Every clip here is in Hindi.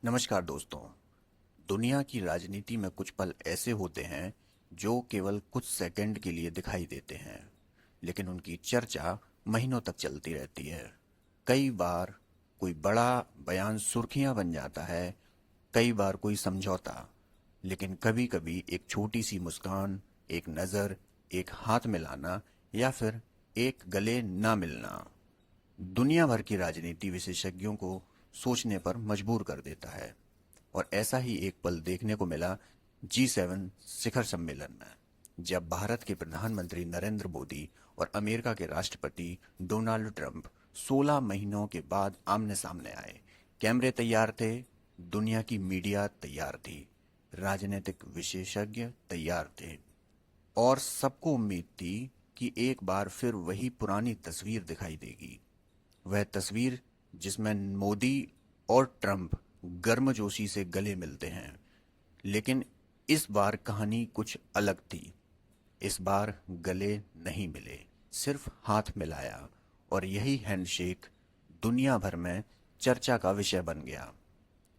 नमस्कार दोस्तों। दुनिया की राजनीति में कुछ पल ऐसे होते हैं जो केवल कुछ सेकंड के लिए दिखाई देते हैं, लेकिन उनकी चर्चा महीनों तक चलती रहती है। कई बार कोई बड़ा बयान सुर्खियां बन जाता है, कई बार कोई समझौता, लेकिन कभी कभी एक छोटी सी मुस्कान, एक नज़र, एक हाथ मिलाना या फिर एक गले ना मिलना दुनिया भर की राजनीति विशेषज्ञों को सोचने पर मजबूर कर देता है। और ऐसा ही एक पल देखने को मिला G7 शिखर सम्मेलन में, जब भारत के प्रधानमंत्री नरेंद्र मोदी और अमेरिका के राष्ट्रपति डोनाल्ड ट्रंप 16 महीनों के बाद आमने सामने आए। कैमरे तैयार थे, दुनिया की मीडिया तैयार थी, राजनीतिक विशेषज्ञ तैयार थे, और सबको उम्मीद थी कि एक बार फिर वही पुरानी तस्वीर दिखाई देगी। वह तस्वीर जिसमें मोदी और ट्रंप गर्मजोशी से गले मिलते हैं। लेकिन इस बार कहानी कुछ अलग थी। इस बार गले नहीं मिले, सिर्फ हाथ मिलाया, और यही हैंडशेक दुनिया भर में चर्चा का विषय बन गया।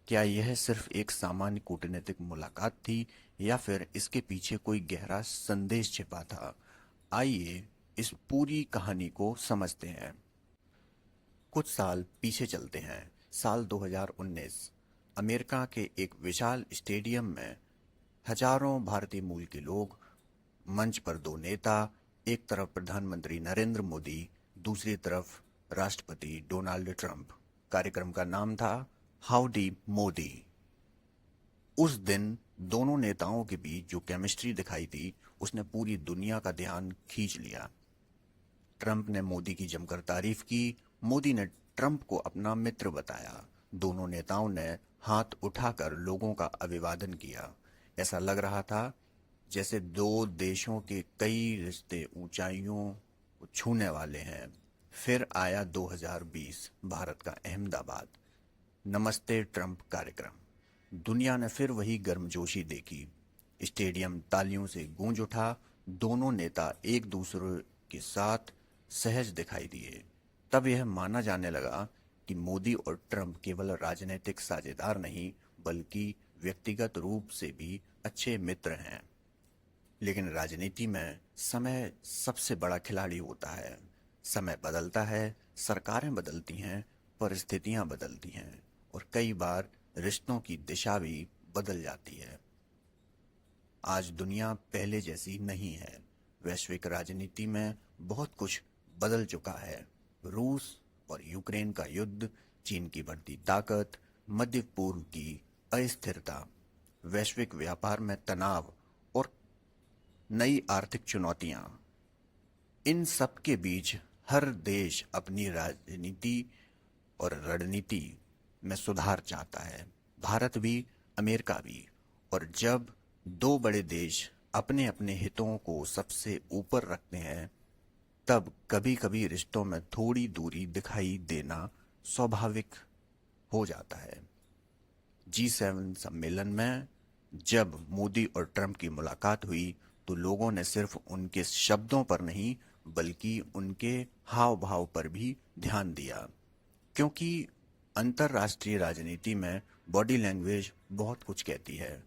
क्या यह सिर्फ एक सामान्य कूटनीतिक मुलाकात थी या फिर इसके पीछे कोई गहरा संदेश छिपा था? आइए इस पूरी कहानी को समझते हैं। कुछ साल पीछे चलते हैं। साल 2019। अमेरिका के एक विशाल स्टेडियम में हजारों भारतीय मूल के लोग, मंच पर दो नेता, एक तरफ प्रधानमंत्री नरेंद्र मोदी, दूसरी तरफ राष्ट्रपति डोनाल्ड ट्रंप। कार्यक्रम का नाम था हाउडी मोदी। उस दिन दोनों नेताओं के बीच जो केमिस्ट्री दिखाई दी, उसने पूरी दुनिया का ध्यान खींच लिया। ट्रंप ने मोदी की जमकर तारीफ की, मोदी ने ट्रंप को अपना मित्र बताया। दोनों नेताओं ने हाथ उठाकर लोगों का अभिवादन किया। ऐसा लग रहा था जैसे दो देशों के कई रिश्ते ऊंचाइयों को छूने वाले हैं। फिर आया 2020, भारत का अहमदाबाद। नमस्ते ट्रंप कार्यक्रम। दुनिया ने फिर वही गर्मजोशी देखी। स्टेडियम तालियों से गूंज उठा। दोनों नेता एक दूसरे के साथ सहज दिखाई दिए। तब यह माना जाने लगा कि मोदी और ट्रंप केवल राजनीतिक साझेदार नहीं, बल्कि व्यक्तिगत रूप से भी अच्छे मित्र हैं। लेकिन राजनीति में समय सबसे बड़ा खिलाड़ी होता है। समय बदलता है, सरकारें बदलती हैं, परिस्थितियां बदलती हैं, और कई बार रिश्तों की दिशा भी बदल जाती है। आज दुनिया पहले जैसी नहीं है। वैश्विक राजनीति में बहुत कुछ बदल चुका है। रूस और यूक्रेन का युद्ध, चीन की बढ़ती ताकत, मध्य पूर्व की अस्थिरता, वैश्विक व्यापार में तनाव, और नई आर्थिक चुनौतियां। इन सब के बीच हर देश अपनी राजनीति और रणनीति में सुधार चाहता है। भारत भी, अमेरिका भी। और जब दो बड़े देश अपने अपने हितों को सबसे ऊपर रखते हैं, तब कभी कभी रिश्तों में थोड़ी दूरी दिखाई देना स्वाभाविक हो जाता है। G7 सम्मेलन में जब मोदी और ट्रंप की मुलाकात हुई, तो लोगों ने सिर्फ उनके शब्दों पर नहीं, बल्कि उनके हाव भाव पर भी ध्यान दिया। क्योंकि अंतर्राष्ट्रीय राजनीति में बॉडी लैंग्वेज बहुत कुछ कहती है।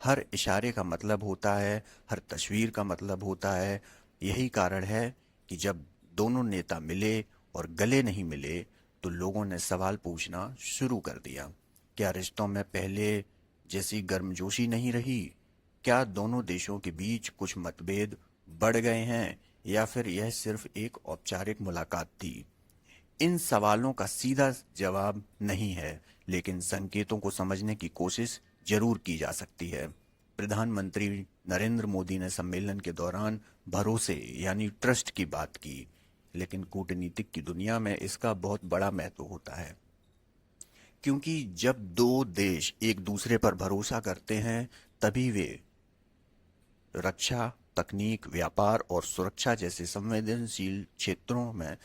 हर इशारे का मतलब होता है, हर तस्वीर का मतलब होता है। यही कारण है कि जब दोनों नेता मिले और गले नहीं मिले, तो लोगों ने सवाल पूछना शुरू कर दिया। क्या रिश्तों में पहले जैसी गर्मजोशी नहीं रही? क्या दोनों देशों के बीच कुछ मतभेद बढ़ गए हैं, या फिर यह सिर्फ एक औपचारिक मुलाकात थी? इन सवालों का सीधा जवाब नहीं है, लेकिन संकेतों को समझने की कोशिश जरूर की जा सकती है। प्रधानमंत्री नरेंद्र मोदी ने सम्मेलन के दौरान भरोसे यानी ट्रस्ट की बात की, लेकिन कूटनीतिक की दुनिया में इसका बहुत बड़ा महत्व होता है। क्योंकि जब दो देश एक दूसरे पर भरोसा करते हैं, तभी वे रक्षा, तकनीक, व्यापार और सुरक्षा जैसे संवेदनशील क्षेत्रों में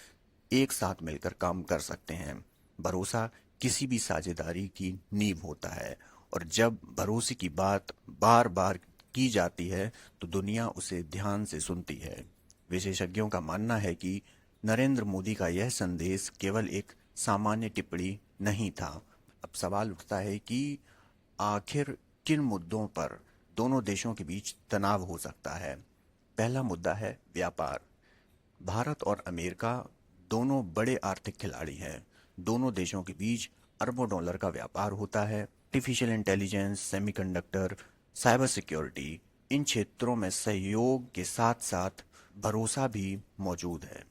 एक साथ मिलकर काम कर सकते हैं। भरोसा किसी भी साझेदारी की नींव होता है, और जब भरोसे की बात बार बार की जाती है, तो दुनिया उसे ध्यान से सुनती है। विशेषज्ञों का मानना है कि नरेंद्र मोदी का यह संदेश केवल एक सामान्य टिप्पणी नहीं था, अब सवाल उठता है कि आखिर किन मुद्दों पर दोनों देशों के बीच तनाव हो सकता है। पहला मुद्दा है व्यापार। भारत और अमेरिका दोनों बड़े आर्थिक खिलाड़ी हैं। दोनों देशों के बीच अरबों डॉलर का व्यापार होता है। Artificial intelligence, semiconductor, cyber security, इन क्षेत्रों में सहयोग के साथ साथ भरोसा भी मौजूद है।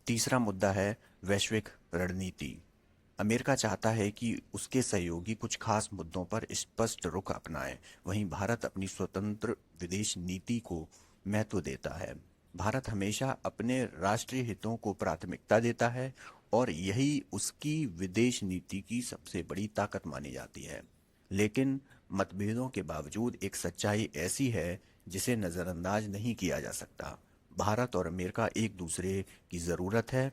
तीसरा मुद्दा है वैश्विक रणनीति। अमेरिका चाहता है कि उसके सहयोगी कुछ खास मुद्दों पर स्पष्ट रुख अपनाएं, वहीं भारत अपनी स्वतंत्र विदेश नीति को महत्व देता है। भारत हमेशा अपने राष्ट्रीय हितों को प्राथमिकता देता है और यही उसकी विदेश नीति की सबसे बड़ी ताकत मानी जाती है। लेकिन मतभेदों के बावजूद एक सच्चाई ऐसी है जिसे नज़रअंदाज नहीं किया जा सकता। भारत और अमेरिका एक दूसरे की ज़रूरत है।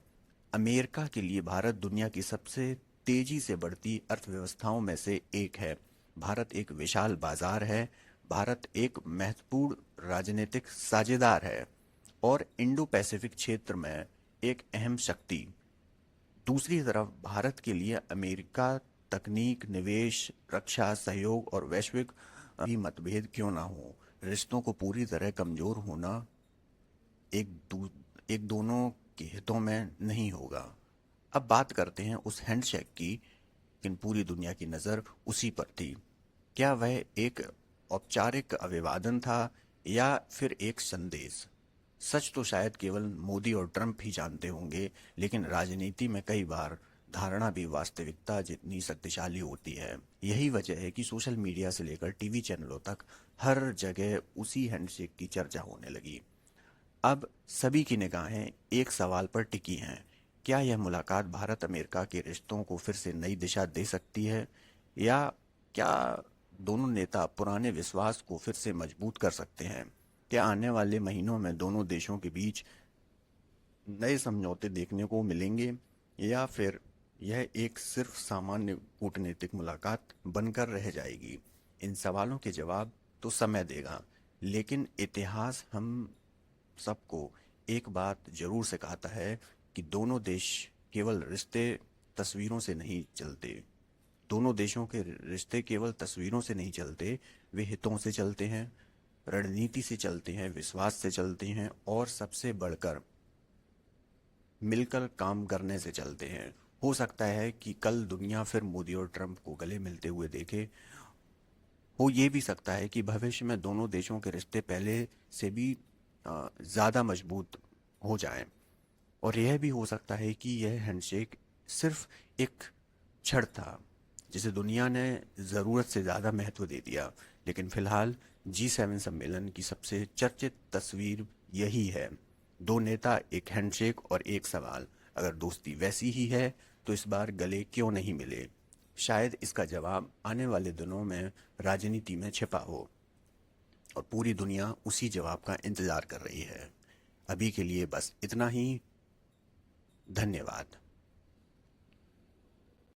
अमेरिका के लिए भारत दुनिया की सबसे तेजी से बढ़ती अर्थव्यवस्थाओं में से एक है। भारत एक विशाल बाजार है। भारत एक महत्वपूर्ण राजनीतिक साझेदार है और इंडो पैसिफिक क्षेत्र में एक अहम शक्ति। दूसरी तरफ भारत के लिए अमेरिका तकनीक, निवेश, रक्षा सहयोग और वैश्विक भी मतभेद क्यों ना हो, रिश्तों को पूरी तरह कमजोर होना एक दोनों के हितों में नहीं होगा। अब बात करते हैं उस हैंडशेक की, किन पूरी दुनिया की नज़र उसी पर थी। क्या वह एक औपचारिक अभिवादन था या फिर एक संदेश? सच तो शायद केवल मोदी और ट्रंप ही जानते होंगे, लेकिन राजनीति में कई बार धारणा भी वास्तविकता जितनी शक्तिशाली होती है। यही वजह है कि सोशल मीडिया से लेकर टीवी चैनलों तक हर जगह उसी हैंडशेक की चर्चा होने लगी। अब सभी की निगाहें एक सवाल पर टिकी हैं। क्या यह मुलाकात भारत अमेरिका के रिश्तों को फिर से नई दिशा दे सकती है, या क्या दोनों नेता पुराने विश्वास को फिर से मजबूत कर सकते हैं? क्या आने वाले महीनों में दोनों देशों के बीच नए समझौते देखने को मिलेंगे, या फिर यह एक सिर्फ सामान्य कूटनीतिक मुलाकात बनकर रह जाएगी? इन सवालों के जवाब तो समय देगा, लेकिन इतिहास हम सबको एक बात जरूर सिखाता है कि दोनों देश केवल रिश्ते तस्वीरों से नहीं चलते। दोनों देशों के रिश्ते केवल तस्वीरों से नहीं चलते, वे हितों से चलते हैं, रणनीति से चलते हैं, विश्वास से चलते हैं और सबसे बढ़कर मिलकर काम करने से चलते हैं। हो सकता है कि कल दुनिया फिर मोदी और ट्रंप को गले मिलते हुए देखे। हो ये भी सकता है कि भविष्य में दोनों देशों के रिश्ते पहले से भी ज़्यादा मजबूत हो जाएं। और यह भी हो सकता है कि यह हैंडशेक सिर्फ एक क्षण था जिसे दुनिया ने ज़रूरत से ज़्यादा महत्व दे दिया। लेकिन फिलहाल G7 सम्मेलन की सबसे चर्चित तस्वीर यही है। दो नेता, एक हैंडशेक और एक सवाल। अगर दोस्ती वैसी ही है तो इस बार गले क्यों नहीं मिले? शायद इसका जवाब आने वाले दिनों में राजनीति में छिपा हो और पूरी दुनिया उसी जवाब का इंतज़ार कर रही है। अभी के लिए बस इतना ही। धन्यवाद।